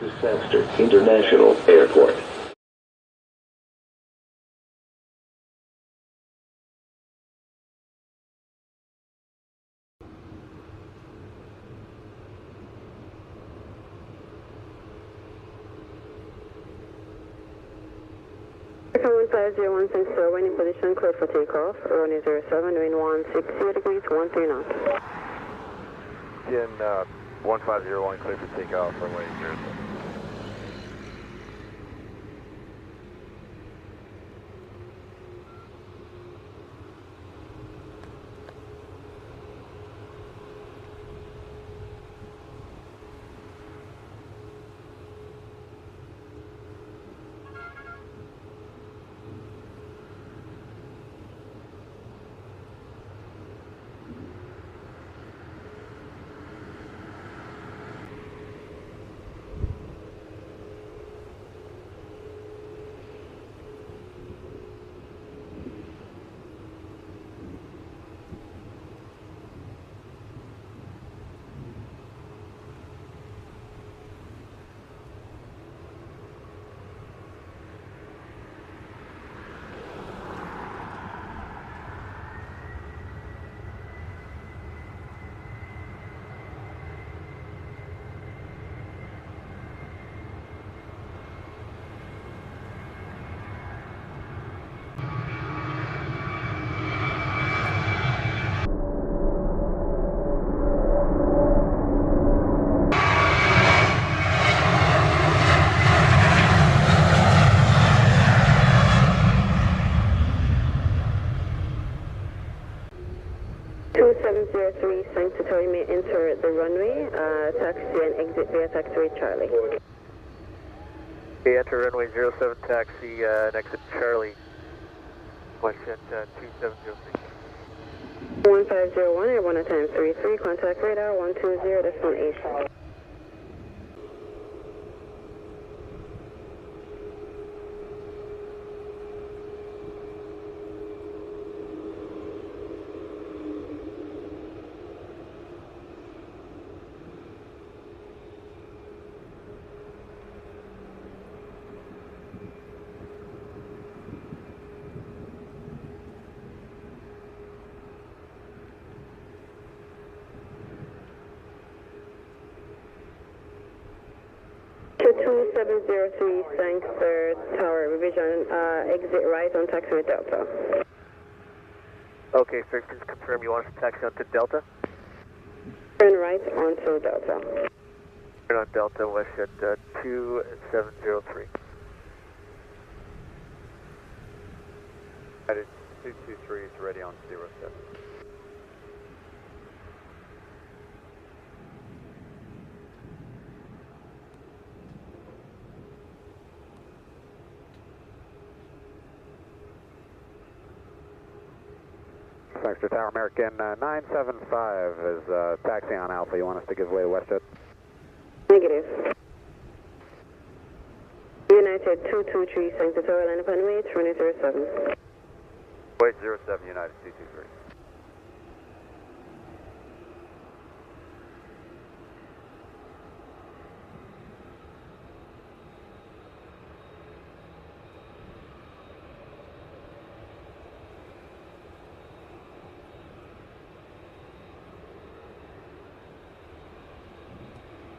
Disaster International Airport. Aircraft 150, thanks sir, when in position, clear for takeoff, runway 07, wind 160 degrees, 13 knots. Again, 1501, clear for takeoff, runway 07. Sanctuary may enter the runway, taxi and exit via taxiway Charlie. Okay, enter runway 07 taxi and exit Charlie. WestJet 2703. 1501, airborne at time 33, contact radar 120.8. To 2703, thanks sir, tower revision, exit right on taxiway Delta. Okay, sir, just confirm you want us to taxi onto Delta? Turn right onto Delta. Turn on Delta, WestJet 2703. United 223 is ready on 07. Thanks to Tower American 975 is taxi on Alpha. You want us to give way to WestJet? Negative. United 223, thanks to tower line up and wait, runway 07. Wait 07, United 223.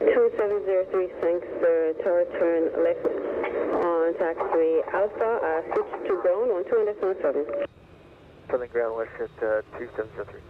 Two 703, thanks sir, tower turn left on taxiway Alpha, switch to ground on 200.7. Southern ground, WestJet 2703.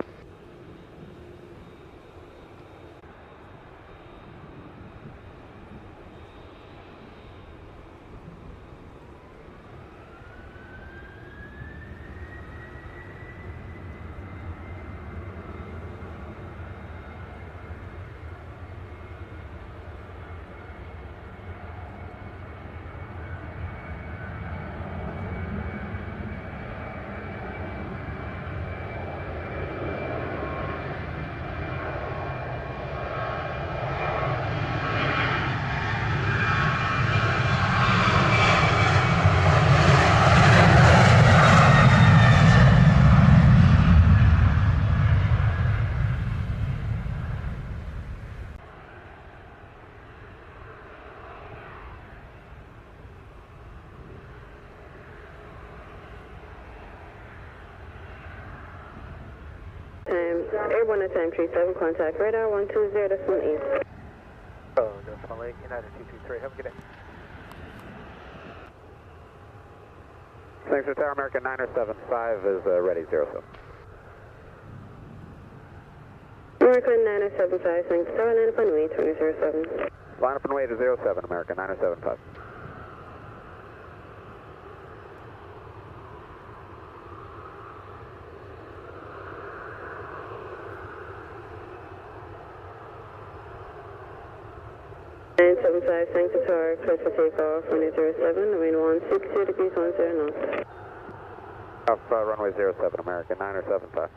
time, airborne at time 37, contact radar 120.8. Oh, Decimal 8, United 223, have a good day. Thanks for Tower American 975 is ready 07. American 975, thanks. Tower line up and wait 2007. Line up and wait to 07, American 975. Thanks to tower, close for takeoff, 2007, wind 160 degrees 10 knots. Off runway 07, American 975.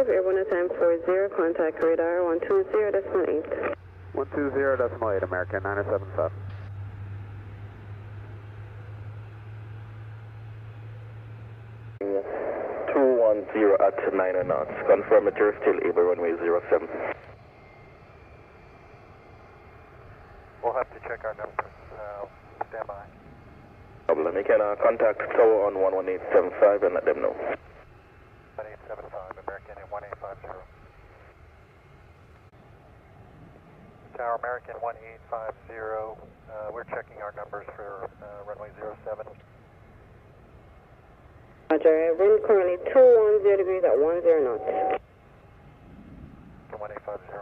Airborne at time 40, contact radar 120.8. 120.8, American 975. at 9 knots. Confirm that you're still able runway 07. We'll have to check our numbers. Stand by. Problem. You can contact Tower on 11875 and let them know. 1875, American and 1850. Tower American 1850, we're checking our numbers for runway 07. Roger, wind currently 210 degrees at 10 knots. 1850.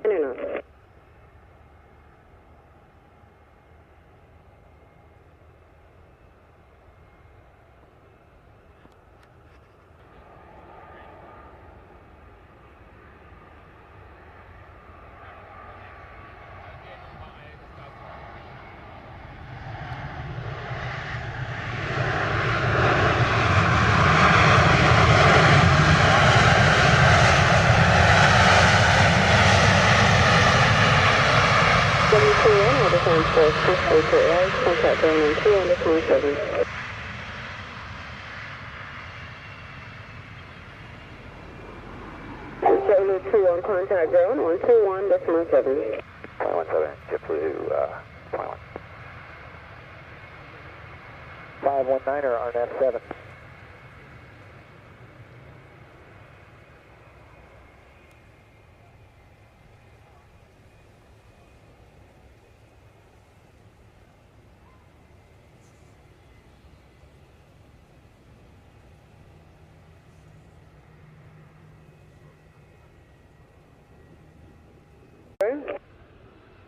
Knots. Contact going on 200.7. JetBlue 2 on contact ground on 21.7. 21.7, JetBlue 21. 519er, RNAV 7.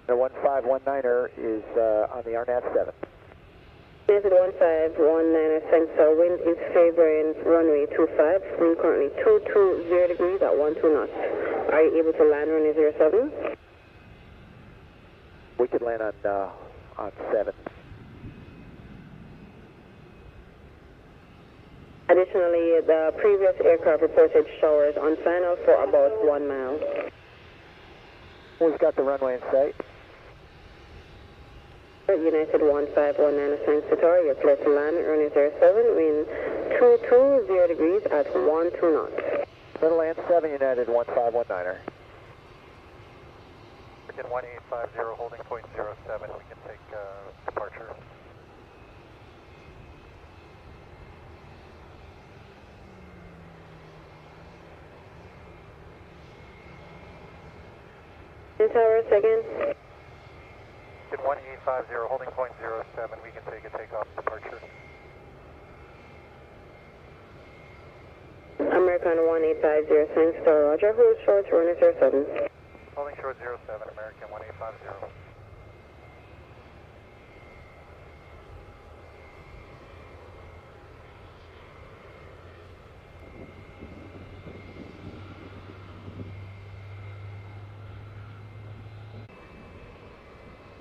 The 1519er is on the RNAV 7. United 1519, thanks. Wind is favoring runway 25. Wind currently 220 degrees at 12 knots. Are you able to land runway 07? We could land on 7. Additionally, the previous aircraft reported showers on final for about 1 mile. We've got the runway in sight. United 1519, thanks to tower, you're clear to land, runway 07, wind 220 degrees at 12 knots. Little land 7, United 1519er. American 1850, holding point 07, we can take departure. Tower, second. 1850, holding point 07, we can take a takeoff departure. American American 1850, thanks, Star Roger. Hold short, runway 07. Holding short 07, American 1850.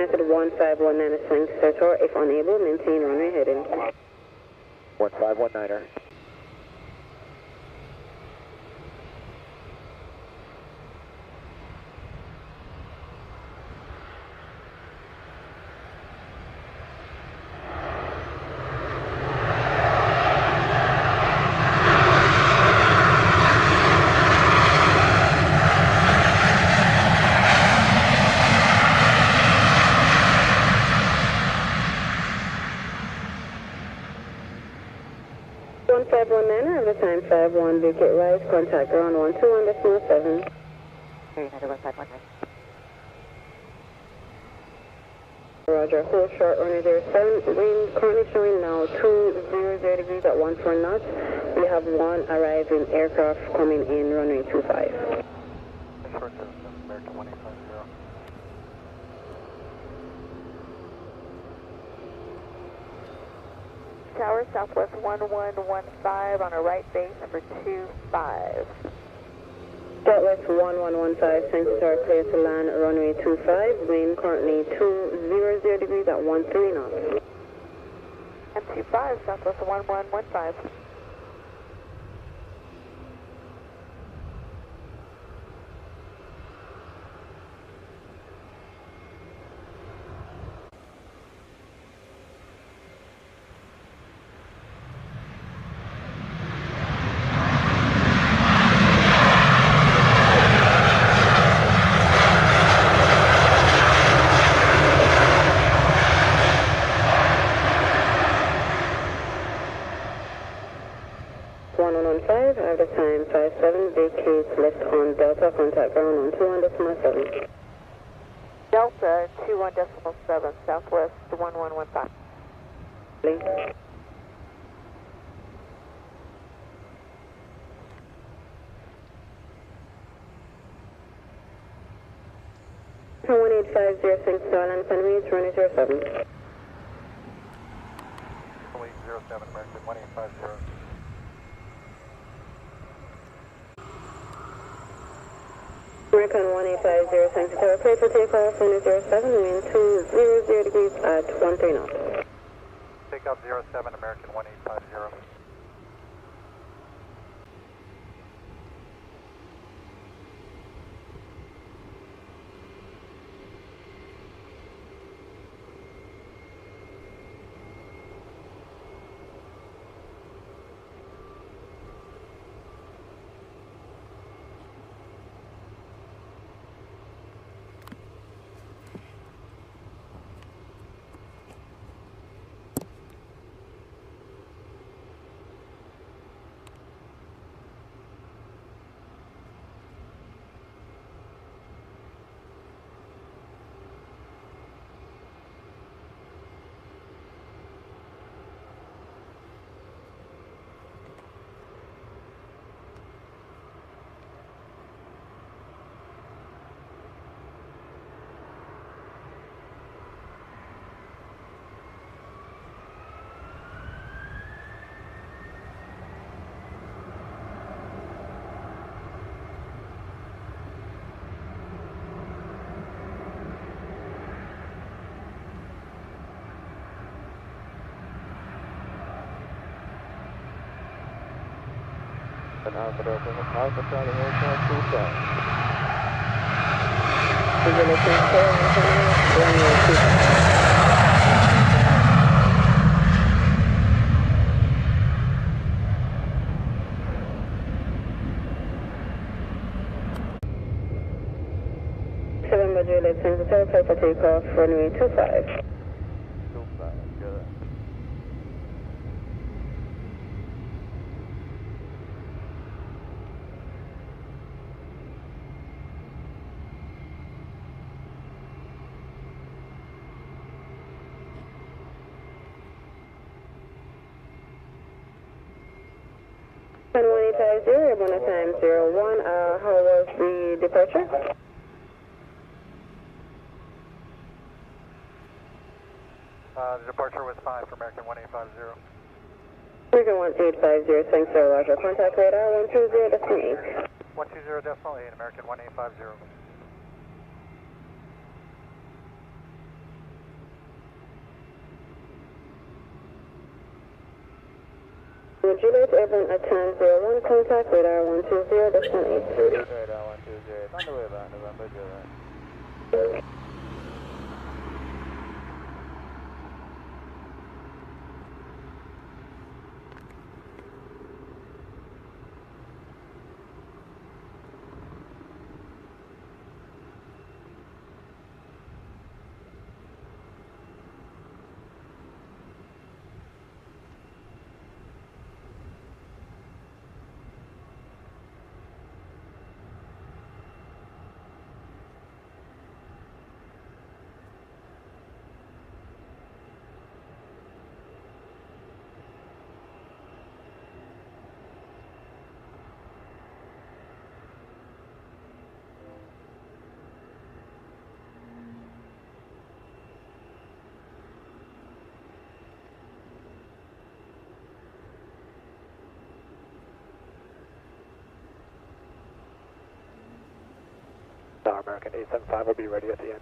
Method 1519, thanks, Star. If unable, maintain runway heading. 1519er. At the time 51, vacate rise, contact ground 12 on decimal 7. Another 151. Roger, hold short, runway 07. Wind currently showing now 200 degrees at 14 knots. We have one arriving aircraft coming in, runway 25. Short 07, American 1850. Tower, Southwest 1115 on a right base, number 25. Southwest 1115, thanks to our clear to land, runway 25. Wind currently 200 degrees at 13 knots. M25, Southwest 1115. At the time 57, vacate left on Delta, contact ground 12 on decimal 7. Delta 21.7, Southwest 1115. Link. From 1850, Starland, Penway, runway 07. 0807, American 1850. American 1850, thanks to our clear for takeoff, runway 07, wind 200 degrees at 13 knots. Takeoff 07, American 1850. And Alpha Charlie, aircraft 27. Juliet, sends a clear for takeoff, runway 25. 25, good. 1850, airborne at time 01. How was the departure? The departure was 5 for American 1850. American 1850, thanks sir, roger. Contact radar 120.8. 120.8, American 1850. Juliet, airborne at time 01, contact radar 120.8. Radar 120, Thunderbird, November Juliet. American 875 will be ready at the end.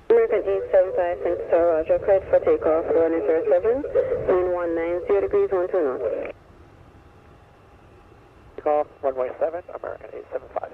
American 875, thanks sir, roger. Cleared for takeoff, runway 07, wind 190 degrees, 12 knots. Takeoff, runway 7, American 875.